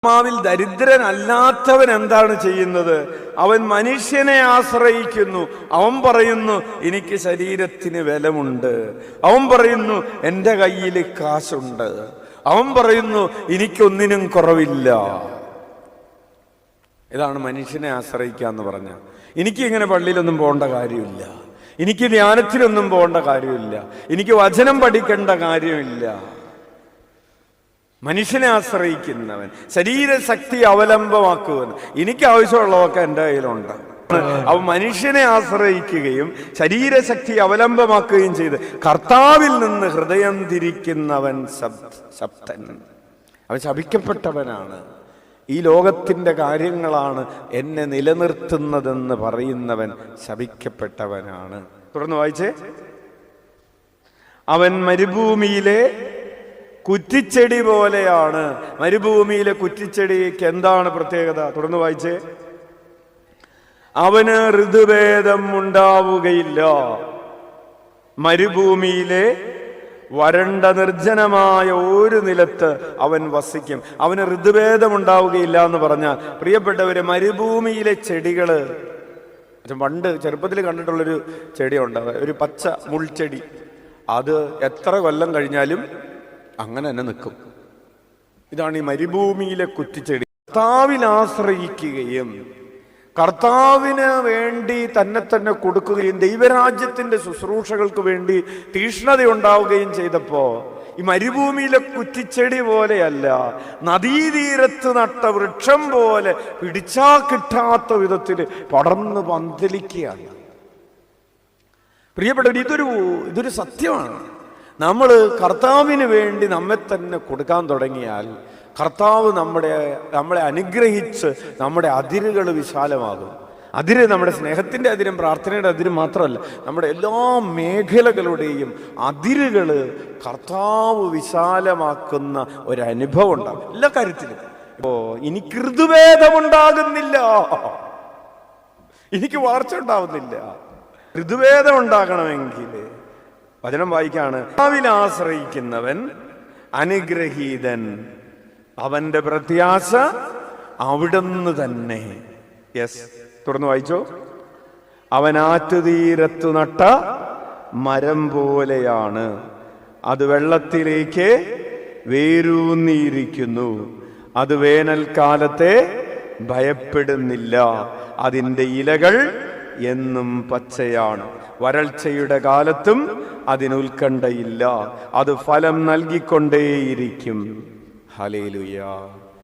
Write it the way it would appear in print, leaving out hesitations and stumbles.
ആത്മാവിൽ ദരിദ്രനല്ലാത്തവൻ എന്താണ് ചെയ്യുന്നത്? അവൻ മനുഷ്യനെ ആശ്രയിക്കുന്നു. അവൻ പറയുന്നു, എനിക്ക് ശരീരത്തിന് ബലമുണ്ട്. അവൻ പറയുന്നു, എൻ്റെ കയ്യിൽ കാശുണ്ട്. അവൻ പറയുന്നു, എനിക്കൊന്നിനും കുറവില്ല. ഇതാണ് മനുഷ്യനെ ആശ്രയിക്കുക എന്ന് പറഞ്ഞ. എനിക്ക് ഇങ്ങനെ പള്ളിയിലൊന്നും പോകേണ്ട കാര്യമില്ല, എനിക്ക് ധ്യാനത്തിലൊന്നും പോകേണ്ട കാര്യമില്ല, എനിക്ക് വചനം പഠിക്കേണ്ട കാര്യമില്ല. മനുഷ്യനെ ആശ്രയിക്കുന്നവൻ, ശരീരശക്തി അവലംബമാക്കുവൻ. എനിക്ക് ആവശ്യമുള്ളതൊക്കെ എൻ്റെ കയ്യിലുണ്ട്. അവൻ മനുഷ്യനെ ആശ്രയിക്കുകയും ശരീരശക്തി അവലംബമാക്കുകയും ചെയ്ത് കർത്താവിൽ നിന്ന് ഹൃദയം തിരിക്കുന്നവൻ ശബ്ദൻ. അവൻ ശപിക്കപ്പെട്ടവനാണ്. ഈ ലോകത്തിൻ്റെ കാര്യങ്ങളാണ് എന്നെ നിലനിർത്തുന്നതെന്ന് പറയുന്നവൻ ശപിക്കപ്പെട്ടവനാണ്. തുടർന്ന് വായിച്ചേ. അവൻ മരുഭൂമിയിലെ കുറ്റിച്ചെടി പോലെയാണ്. മരുഭൂമിയിലെ കുറ്റിച്ചെടിക്ക് എന്താണ് പ്രത്യേകത? തുടർന്ന് വായിച്ചേ. അവന് ഋതുഭേദം ഉണ്ടാവുകയില്ല. മരുഭൂമിയിലെ വരണ്ട നിർജ്ജനമായ ഒരു നിലത്ത് അവൻ വസിക്കും. അവന് ഋതുഭേദം ഉണ്ടാവുകയില്ല എന്ന് പറഞ്ഞാൽ, പ്രിയപ്പെട്ടവര്, മരുഭൂമിയിലെ ചെടികള് പണ്ട് ചെറുപ്പത്തിൽ കണ്ടിട്ടുള്ളൊരു ചെടിയുണ്ട്, ഒരു പച്ച മുൾച്ചെടി. അത് എത്ര കൊല്ലം കഴിഞ്ഞാലും അങ്ങനെ തന്നെ നിൽക്കും. ഇതാണ് ഈ മരുഭൂമിയിലെ കുറ്റിച്ചെടി. കർത്താവിൽ ആശ്രയിക്കുകയും കർത്താവിന് വേണ്ടി തന്നെ കൊടുക്കുകയും ദൈവരാജ്യത്തിന്റെ ശുശ്രൂഷകൾക്ക് വേണ്ടി തീഷ്ണത ഉണ്ടാവുകയും ചെയ്തപ്പോ ഈ മരുഭൂമിയിലെ കുറ്റിച്ചെടി പോലെയല്ല, നദീതീരത്ത് നട്ട വൃക്ഷം പോലെ പിടിച്ചാ കിട്ടാത്ത വിധത്തിൽ പടർന്ന് പന്തലിക്കുകയാണ്. പ്രിയപ്പെട്ടവർ, ഇതൊരു സത്യമാണ്. നമ്മൾ കർത്താവിന് വേണ്ടി നമ്മെ തന്നെ കൊടുക്കാൻ തുടങ്ങിയാൽ കർത്താവ് നമ്മളെ അനുഗ്രഹിച്ച് നമ്മുടെ അതിരുകൾ വിശാലമാകും. അതിര് നമ്മുടെ സ്നേഹത്തിൻ്റെ അതിരും പ്രാർത്ഥനയുടെ അതിരും മാത്രമല്ല, നമ്മുടെ എല്ലാ മേഖലകളുടെയും അതിരുകൾ കർത്താവ് വിശാലമാക്കുന്ന ഒരനുഭവം ഉണ്ടാകും എല്ലാ കാര്യത്തിലും. എനിക്ക് ഋതുഭേദമുണ്ടാകുന്നില്ല, എനിക്ക് വാർച്ച ഉണ്ടാവുന്നില്ല. ഋതുഭേദം ഉണ്ടാകണമെങ്കിൽ വചനം വായിക്കാണ്. കർത്താവിൽ ആശ്രയിക്കുന്നവൻ അനുഗ്രഹീതൻ, അവന്റെ പ്രത്യാശ അവിടുന്ന് തന്നെ. യെസ്, തുടർന്ന് വായിച്ചോ. അവൻ ആറ്റുതീരത്തു നട്ട മരം പോലെയാണ്, അത് വെള്ളത്തിലേക്ക് വേരൂന്നിയിരിക്കുന്നു. അത് വേനൽക്കാലത്തെ ഭയപ്പെടുന്നില്ല. അതിൻ്റെ ഇലകൾ എന്നും പച്ചയാണ്. വരൾച്ചയുടെ കാലത്തും അതിനുത്കണ്ഠയില്ല. അത് ഫലം നൽകിക്കൊണ്ടേയിരിക്കും. ഹല്ലേലൂയ.